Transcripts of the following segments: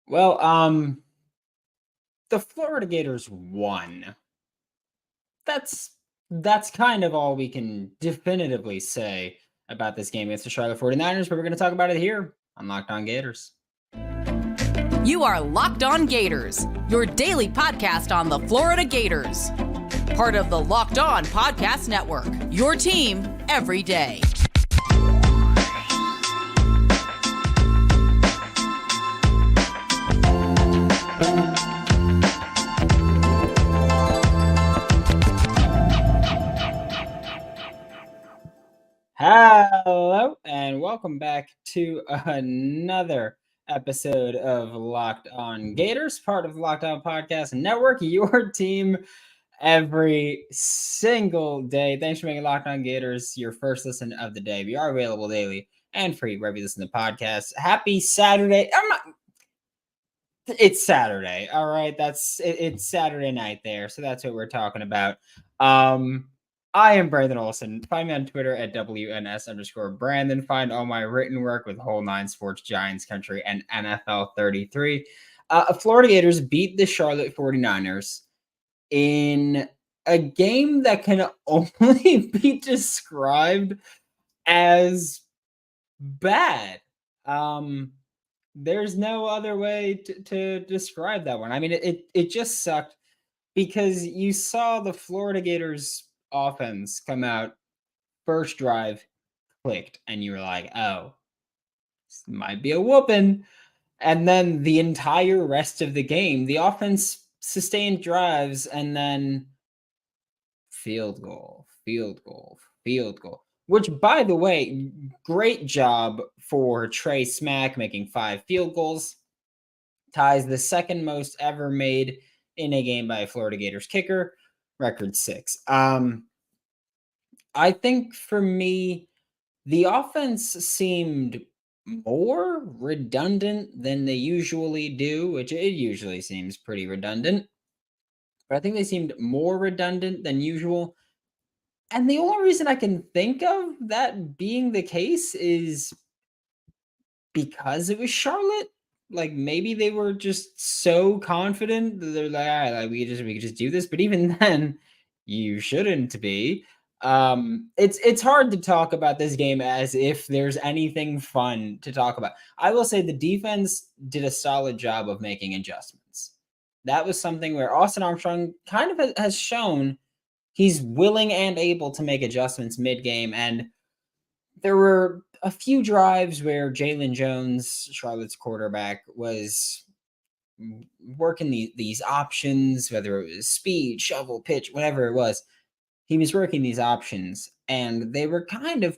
Well, the Florida Gators won. That's kind of all we can definitively say about this game against the Charlotte 49ers, but we're going to talk about it here on Locked On Gators. You are Locked On Gators, your daily podcast on the Florida Gators. Part of the Locked On Podcast Network, your team every day. Hello, and welcome back to another episode of Locked On Gators, part of the Locked On Podcast Network, your team every single day. Thanks for making Locked On Gators your first listen of the day. We are available daily and free wherever you listen to podcasts. Happy Saturday. It's Saturday. All right. It's Saturday night there. So that's what we're talking about. I am Brandon Olsen. Find me on Twitter at WNS_Brandon. Find all my written work with Whole Nine Sports, Giants Country, and NFL 33. Florida Gators beat the Charlotte 49ers in a game that can only be described as bad. There's no other way to describe that one. I mean, it just sucked because you saw the Florida Gators offense come out, first drive clicked, and you were like, oh, this might be a whooping. And then the entire rest of the game, the offense sustained drives and then field goal, which, by the way, great job for Trey Smack making 5 field goals. Ties the second most ever made in a game by a Florida Gators kicker, record 6. I think for me, the offense seemed more redundant than they usually do, which it usually seems pretty redundant. But I think they seemed more redundant than usual. And the only reason I can think of that being the case is because it was Charlotte. Like maybe they were just so confident that they're like, all right, like we could just do this. But even then, you shouldn't be. It's hard to talk about this game as if there's anything fun to talk about. I will say the defense did a solid job of making adjustments. That was something where Austin Armstrong kind of has shown he's willing and able to make adjustments mid-game. And there were a few drives where Jalen Jones, Charlotte's quarterback, was working these options, whether it was speed, shovel, pitch, whatever it was. He was working these options, and they were kind of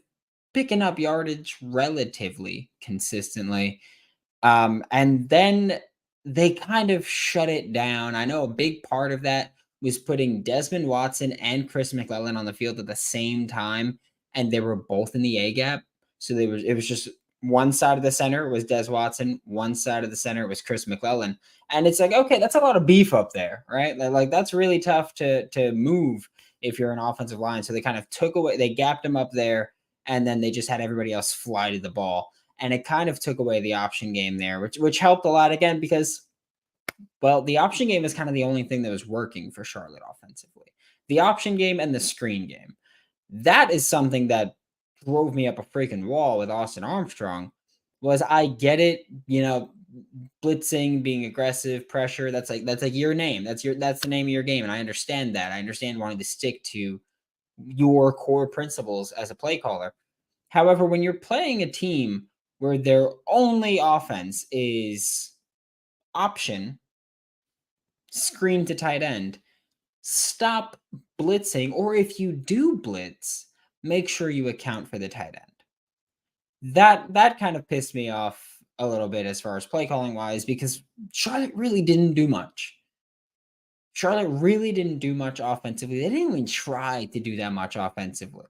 picking up yardage relatively consistently. And then they kind of shut it down. I know a big part of that was putting Desmond Watson and Chris McClellan on the field at the same time, and they were both in the A gap. So it was just one side of the center was Des Watson, one side of the center was Chris McClellan. And it's like, okay, that's a lot of beef up there, right? Like that's really tough to move if you're an offensive line. So they kind of they gapped him up there, and then they just had everybody else fly to the ball. And it kind of took away the option game there, which helped a lot again because, well, the option game is kind of the only thing that was working for Charlotte offensively. The option game and the screen game. That is something that drove me up a freaking wall with Austin Armstrong. Was I get it, blitzing, being aggressive, pressure, that's like your name. That's the name of your game. And I understand that. I understand wanting to stick to your core principles as a play caller. However, when you're playing a team where their only offense is option, screen to tight end, stop blitzing, or if you do blitz, make sure you account for the tight end. That kind of pissed me off a little bit as far as play calling wise, because Charlotte really didn't do much. Charlotte really didn't do much offensively. They didn't even try to do that much offensively.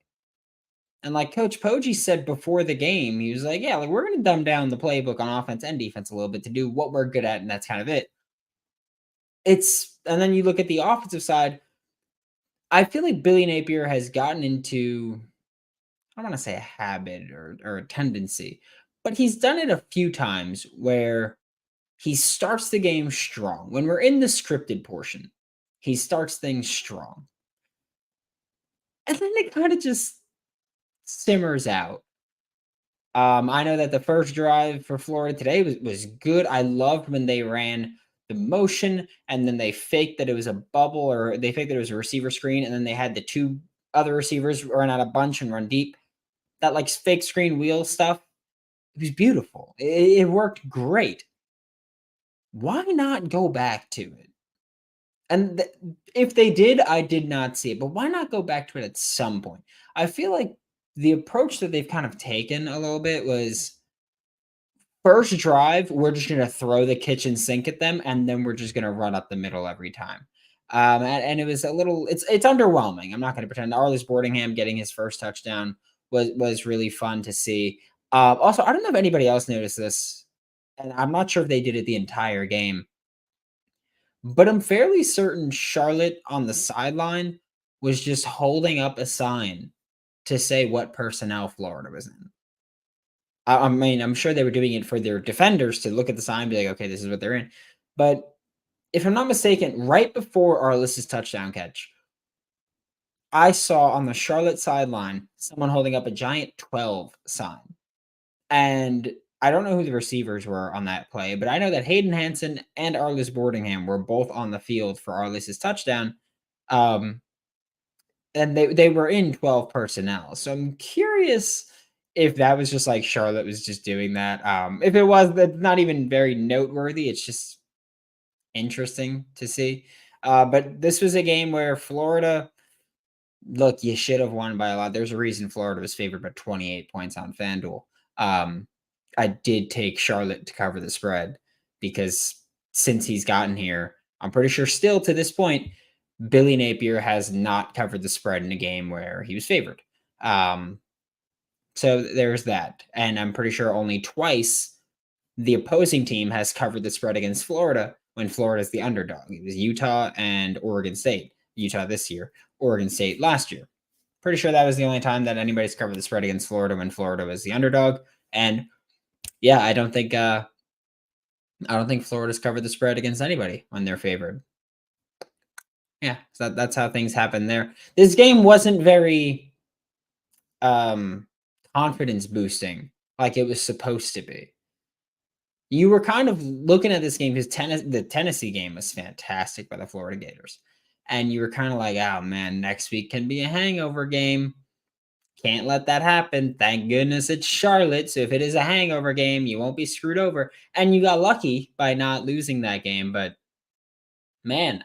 And like Coach Poggi said before the game, he was like, yeah, like we're going to dumb down the playbook on offense and defense a little bit to do what we're good at, and that's kind of it. And then you look at the offensive side, I feel like Billy Napier has gotten into, I don't want to say a habit or a tendency, but he's done it a few times where he starts the game strong. When we're in the scripted portion, he starts things strong. And then it kind of just simmers out. I know that the first drive for Florida today was good. I loved when they ran the motion and then they faked that it was a bubble, or they faked that it was a receiver screen, and then they had the two other receivers run out a bunch and run deep. That like fake screen wheel stuff, it was beautiful. It worked great. Why not go back to it? And if they did, I did not see it, but why not go back to it at some point? I feel like the approach that they've kind of taken a little bit was first drive, we're just going to throw the kitchen sink at them, and then we're just going to run up the middle every time. And it was a little, it's underwhelming. I'm not going to pretend. Arlis Boardingham getting his first touchdown was really fun to see. Also, I don't know if anybody else noticed this, and I'm not sure if they did it the entire game, but I'm fairly certain Charlotte on the sideline was just holding up a sign to say what personnel Florida was in. I mean, I'm sure they were doing it for their defenders to look at the sign and be like, okay, this is what they're in. But if I'm not mistaken, right before Arlis's touchdown catch, I saw on the Charlotte sideline someone holding up a giant 12 sign. And I don't know who the receivers were on that play, but I know that Hayden Hansen and Arlis Boardingham were both on the field for Arlis's touchdown. And they were in 12 personnel. So I'm curious if that was just like Charlotte was just doing that. If it was, that's not even very noteworthy. It's just interesting to see. But this was a game where Florida, look, you should have won by a lot. There's a reason Florida was favored by 28 points on FanDuel. I did take Charlotte to cover the spread because since he's gotten here, I'm pretty sure still to this point, Billy Napier has not covered the spread in a game where he was favored. So there's that. And I'm pretty sure only twice the opposing team has covered the spread against Florida when Florida's the underdog. It was Utah and Oregon State. Utah this year, Oregon State last year. Pretty sure that was the only time that anybody's covered the spread against Florida when Florida was the underdog. And yeah, I don't think Florida's covered the spread against anybody when they're favored. Yeah, so that's how things happen there. This game wasn't very confidence boosting like it was supposed to be. You were kind of looking at this game because the Tennessee game was fantastic by the Florida Gators. And you were kind of like, oh man, next week can be a hangover game. Can't let that happen. Thank goodness it's Charlotte. So if it is a hangover game, you won't be screwed over. And you got lucky by not losing that game. But man,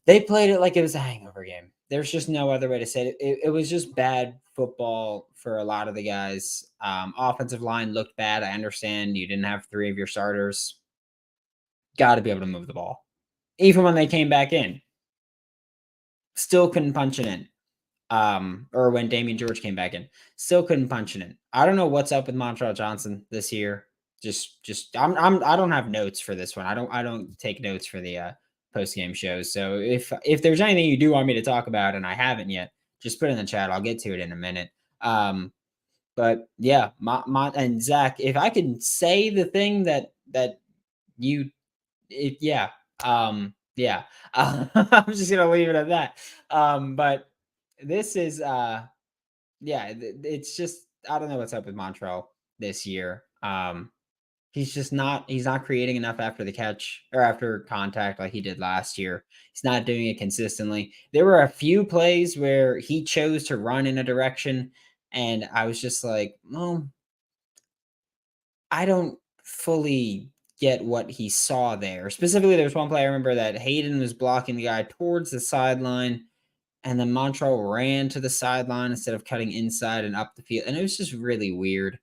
they played it like it was a hangover game. There's just no other way to say it. It was just bad football for a lot of the guys. Offensive line looked bad. I understand you didn't have 3 of your starters. Got to be able to move the ball. Even when they came back in, still couldn't punch it in. Or when Damian George came back in, still couldn't punch it in. I don't know what's up with Montreal Johnson this year. I don't have notes for this one. I don't take notes for the post game shows. So if there's anything you do want me to talk about and I haven't yet, just put it in the chat. I'll get to it in a minute. But yeah, and Zach, if I can say the thing that you, yeah. I'm just gonna leave it at that. But this is it's just I don't know what's up with Montreal this year. He's not creating enough after the catch or after contact like he did last year. He's not doing it consistently. There were a few plays where he chose to run in a direction, and I was just like, well, I don't fully get what he saw there. Specifically, there was one play I remember that Hayden was blocking the guy towards the sideline, and then Montreal ran to the sideline instead of cutting inside and up the field, and it was just really weird.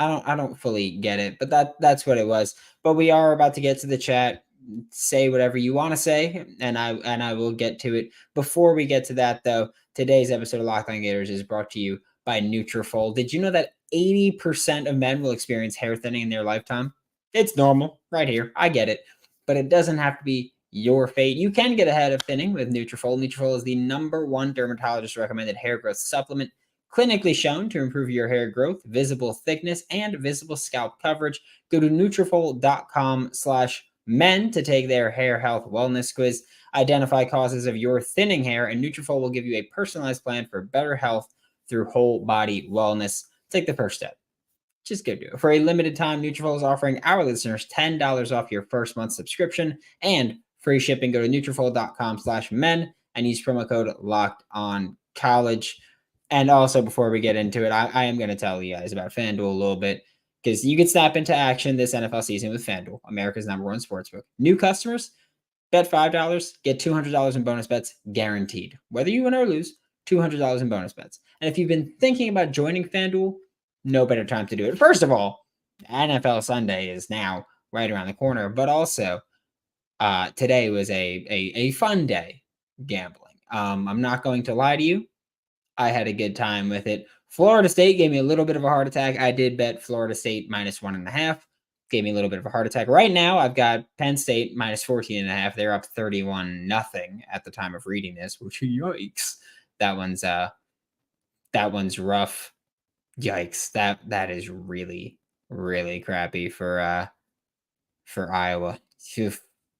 I don't fully get it, but that's what it was. But we are about to get to the chat. Say whatever you want to say, and I will get to it. Before we get to that, though, today's episode of Locked On Gators is brought to you by Nutrafol. Did you know that 80% of men will experience hair thinning in their lifetime? It's normal, right here. I get it, but it doesn't have to be your fate. You can get ahead of thinning with Nutrafol. Nutrafol is the #1 dermatologist recommended hair growth supplement. clinically shown to improve your hair growth, visible thickness, and visible scalp coverage. Go to Nutrafol.com/men to take their hair health wellness quiz. Identify causes of your thinning hair, and Nutrafol will give you a personalized plan for better health through whole body wellness. Take the first step. Just go do it. For a limited time, Nutrafol is offering our listeners $10 off your first month subscription and free shipping. Go to Nutrafol.com/men and use promo code LOCKEDONCollege. And also, before we get into it, I am going to tell you guys about FanDuel a little bit, because you can snap into action this NFL season with FanDuel, America's #1 sportsbook. New customers, bet $5, get $200 in bonus bets guaranteed. Whether you win or lose, $200 in bonus bets. And if you've been thinking about joining FanDuel, no better time to do it. First of all, NFL Sunday is now right around the corner, but also today was a fun day gambling. I'm not going to lie to you. I had a good time with it. Florida State gave me a little bit of a heart attack. I did bet Florida State -1.5. Gave me a little bit of a heart attack. Right now, I've got Penn State -14.5. They're up 31-0 at the time of reading this, which, yikes. That one's rough. Yikes. That is really, really crappy for Iowa.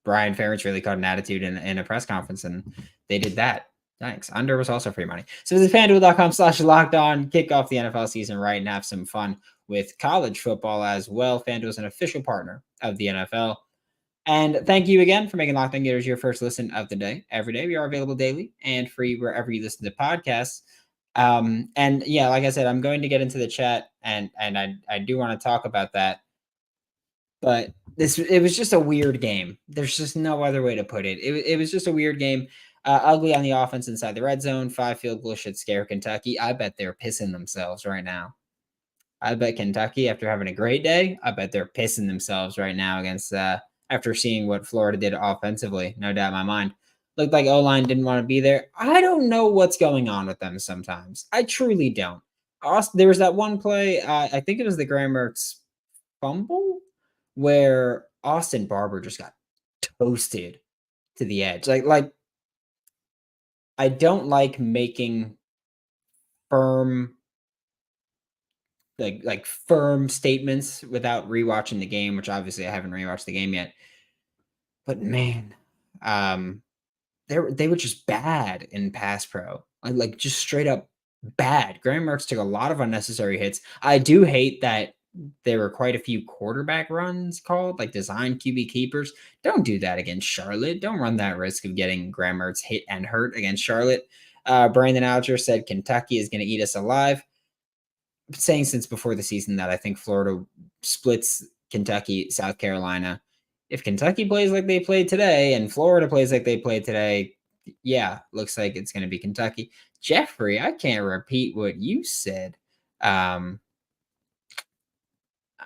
Brian Ferentz really caught an attitude in a press conference, and they did that. Thanks. Under was also free money. So visit FanDuel.com/lockedon. Kick off the NFL season right and have some fun with college football as well. FanDuel is an official partner of the NFL. And thank you again for making Locked On Gators your first listen of the day. Every day, we are available daily and free wherever you listen to podcasts. And yeah, like I said, I'm going to get into the chat, and I do want to talk about that. But it was just a weird game. There's just no other way to put it. It was just a weird game. Ugly on the offense inside the red zone. 5 field goals should scare Kentucky. I bet they're pissing themselves right now. I bet Kentucky, after having a great day, I bet they're pissing themselves right now against after seeing what Florida did offensively. No doubt in my mind. Looked like O-line didn't want to be there. I don't know what's going on with them sometimes. I truly don't. There was that one play, I think it was the Graham Mertz fumble, where Austin Barber just got toasted to the edge. Like I don't like making firm firm statements without rewatching the game, which obviously I haven't rewatched the game yet. But man, they were just bad in pass pro. Like just straight up bad. Graham Mertz took a lot of unnecessary hits. I do hate that there were quite a few quarterback runs called, like design QB keepers. Don't do that against Charlotte. Don't run that risk of getting Graham Mertz hit and hurt against Charlotte. Brandon Alger said Kentucky is going to eat us alive. I'm saying since before the season that I think Florida splits Kentucky, South Carolina. If Kentucky plays like they played today and Florida plays like they played today, yeah, looks like it's going to be Kentucky. Jeffrey, I can't repeat what you said. I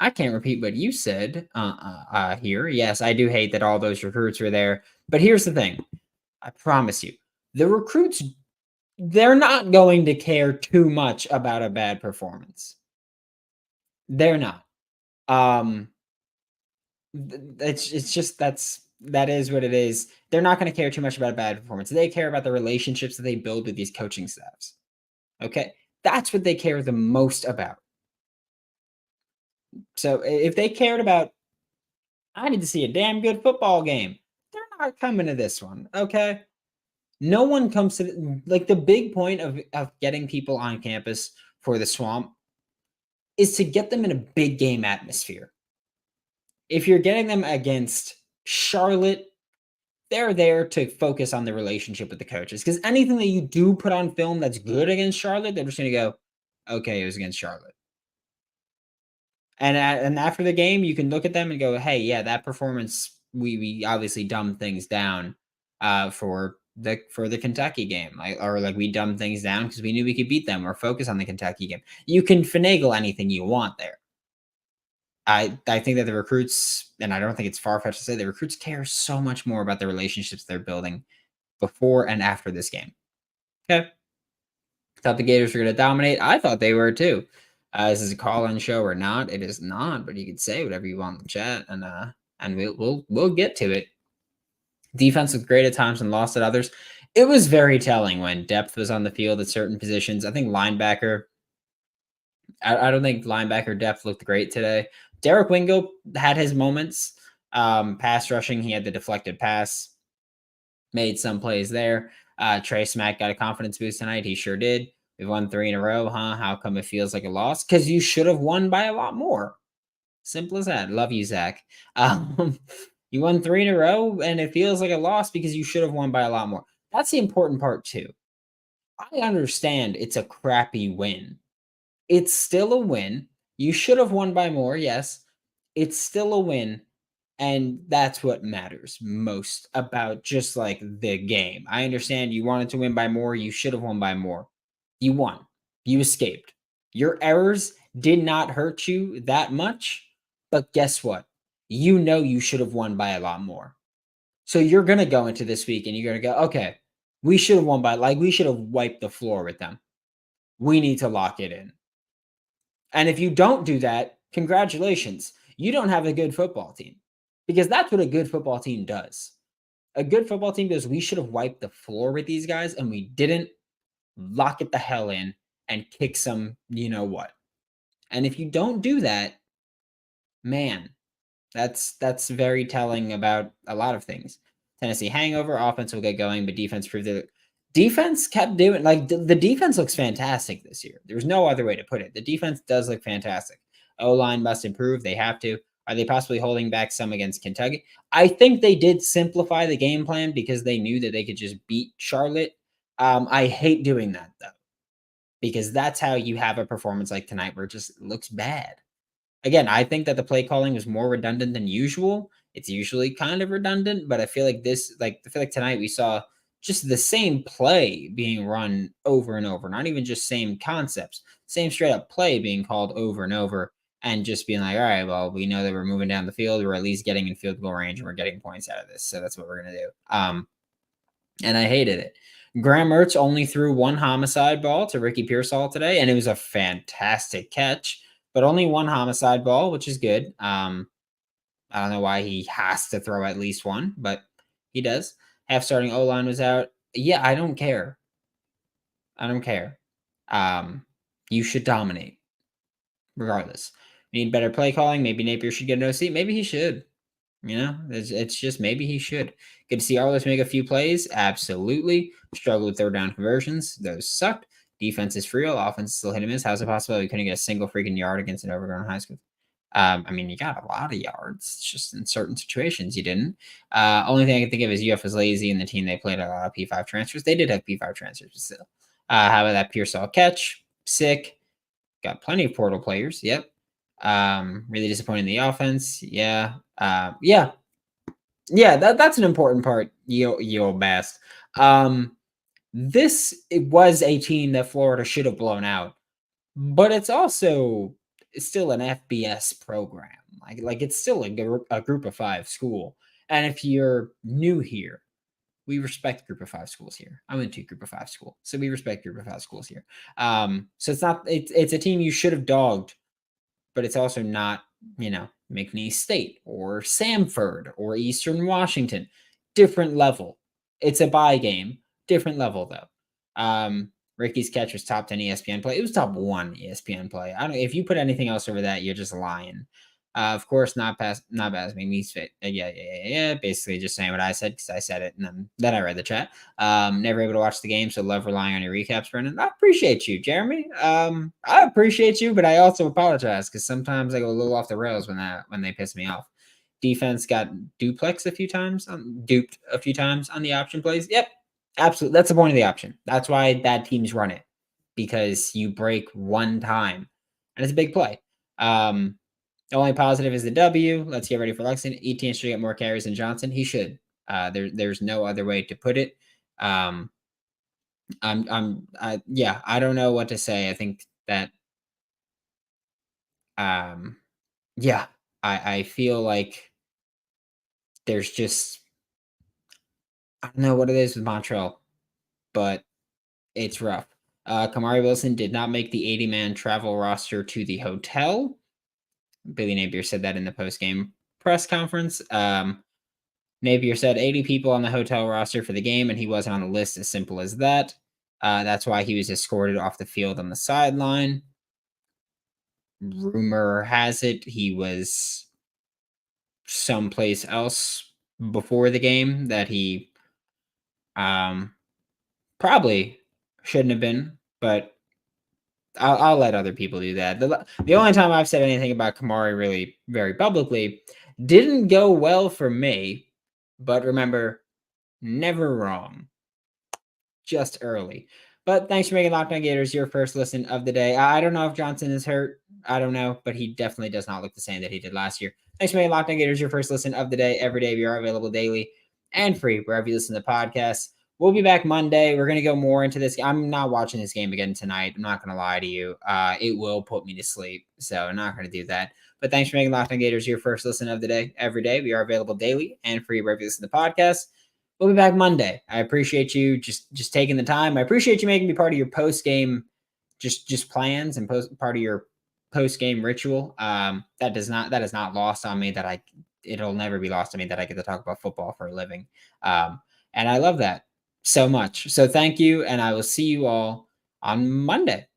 can't repeat what you said here. Yes, I do hate that all those recruits were there. But here's the thing. I promise you, the recruits, they're not going to care too much about a bad performance. They're not. That is what it is. They're not going to care too much about a bad performance. They care about the relationships that they build with these coaching staffs. Okay? That's what they care the most about. So if they cared about, I need to see a damn good football game, they're not coming to this one, okay? No one comes to, like, the big point of getting people on campus for the Swamp is to get them in a big game atmosphere. If you're getting them against Charlotte, they're there to focus on the relationship with the coaches. Because anything that you do put on film that's good against Charlotte, they're just going to go, okay, it was against Charlotte. And after the game, you can look at them and go, hey, yeah, that performance, we obviously dumbed things down for the Kentucky game. Like we dumbed things down because we knew we could beat them or focus on the Kentucky game. You can finagle anything you want there. I think that the recruits, and I don't think it's far-fetched to say, the recruits care so much more about the relationships they're building before and after this game. Okay. Thought the Gators were going to dominate. I thought they were too. Is this a call-in show or not? It is not, but you can say whatever you want in the chat, and we'll get to it. Defense was great at times and lost at others. It was very telling when depth was on the field at certain positions. I think linebacker I don't think linebacker depth looked great today. Derek Wingo had his moments. Pass rushing, he had the deflected pass, made some plays there. Trey Smack got a confidence boost tonight. He sure did. We've won 3 in a row, huh? How come it feels like a loss? Because you should have won by a lot more. Simple as that. Love you, Zach. You won 3 in a row, and it feels like a loss because you should have won by a lot more. That's the important part, too. I understand it's a crappy win. It's still a win. You should have won by more, yes. It's still a win, and that's what matters most about just like the game. I understand you wanted to win by more. You should have won by more. You won. You escaped. Your errors did not hurt you that much, but guess what? You know you should have won by a lot more. So you're going to go into this week and you're going to go, okay, we should have won by, like, we should have wiped the floor with them. We need to lock it in. And if you don't do that, congratulations. You don't have a good football team, because that's what a good football team does. A good football team goes, we should have wiped the floor with these guys, and we didn't. Lock it the hell in and kick some, you know what. And if you don't do that, man, that's very telling about a lot of things. Tennessee hangover, offense will get going, but defense proved that defense kept doing, like, the defense looks fantastic this year. There's no other way to put it. The defense does look fantastic. O-line must improve. They have to. Are they possibly holding back some against Kentucky? I think they did simplify the game plan because they knew that they could just beat Charlotte. I hate doing that, though, because that's how you have a performance like tonight where it just looks bad. Again, I think that the play calling was more redundant than usual. It's usually kind of redundant, but I feel like tonight we saw just the same play being run over and over, not even just same concepts, same straight up play being called over and over, and just being like, all right, well, we know that we're moving down the field. We're at least getting in field goal range and we're getting points out of this. So that's what we're going to do. And I hated it. Graham Mertz only threw one homicide ball to Ricky Pearsall today, and it was a fantastic catch, but only one homicide ball, which is good. I don't know why he has to throw at least one, but he does. Half starting O-line was out. Yeah, I don't care. I don't care. You should dominate, regardless. We need better play calling. Maybe Napier should get an OC. Maybe he should. You know, it's just maybe he should. Good to see Arliss make a few plays. Absolutely. Struggled with third down conversions. Those sucked. Defense is free. Offense is still hit and miss. How's it possible we couldn't get a single freaking yard against an overgrown high school? I mean, you got a lot of yards. It's just in certain situations you didn't. Only thing I can think of is UF was lazy, and the team they played a lot of P5 transfers. They did have P5 transfers, but still. How about that Pearsall catch? Sick. Got plenty of portal players. Yep. Really disappointing in the offense. Yeah. Yeah. That's an important part. Yo Bast. It was a team that Florida should have blown out, but it's still an FBS program. Like it's still a group of 5 school. And if you're new here, we respect group of 5 schools here. I went to group of 5 school, so we respect group of 5 schools here. So it's a team you should have dogged, but it's also not, McNeese State or Samford or Eastern Washington. Different level. It's a bye game. Different level, though. Ricky's catch was top 10 ESPN play. It was top 1 ESPN play. If you put anything else over that, you're just lying. Of course, not past McNeese fit. Yeah. Basically just saying what I said because I said it, and then I read the chat. Never able to watch the game, so love relying on your recaps, Brendan. I appreciate you, Jeremy. I appreciate you, but I also apologize because sometimes I go a little off the rails when they piss me off. Defense got duped a few times on the option plays. Yep, absolutely. That's the point of the option. That's why bad teams run it, because you break one time, and it's a big play. The only positive is the W. Let's get ready for Lexington. Etienne should get more carries than Johnson. He should. There's no other way to put it. I don't know what to say. I think that, I feel like there's just, I don't know what it is with Montreal, but it's rough. Kamari Wilson did not make the 80-man travel roster to the hotel. Billy Napier said that in the post-game press conference. Napier said 80 people on the hotel roster for the game, and he wasn't on the list. As simple as that. That's why he was escorted off the field on the sideline. rumor has it he was someplace else before the game that he probably shouldn't have been, but I'll let other people do that. The only time I've said anything about Kamari really very publicly didn't go well for me, but remember, never wrong. Just early. But thanks for making Locked On Gators your first listen of the day. I don't know if Johnson is hurt. I don't know, but he definitely does not look the same that he did last year. Thanks for making Locked On Gators your first listen of the day. Every day we are available daily and free wherever you listen to podcasts. We'll be back Monday. We're going to go more into this. I'm not watching this game again tonight. I'm not going to lie to you. It will put me to sleep, so I'm not going to do that. But thanks for making Locked On Gators your first listen of the day. Every day we are available daily and free wherever you listen to podcasts. We'll be back Monday. I appreciate you just taking the time. I appreciate you making me part of your post game just plans and part of your post game ritual. That is not lost on me. It'll never be lost on me that I get to talk about football for a living. And I love that so much. So thank you, and I will see you all on Monday.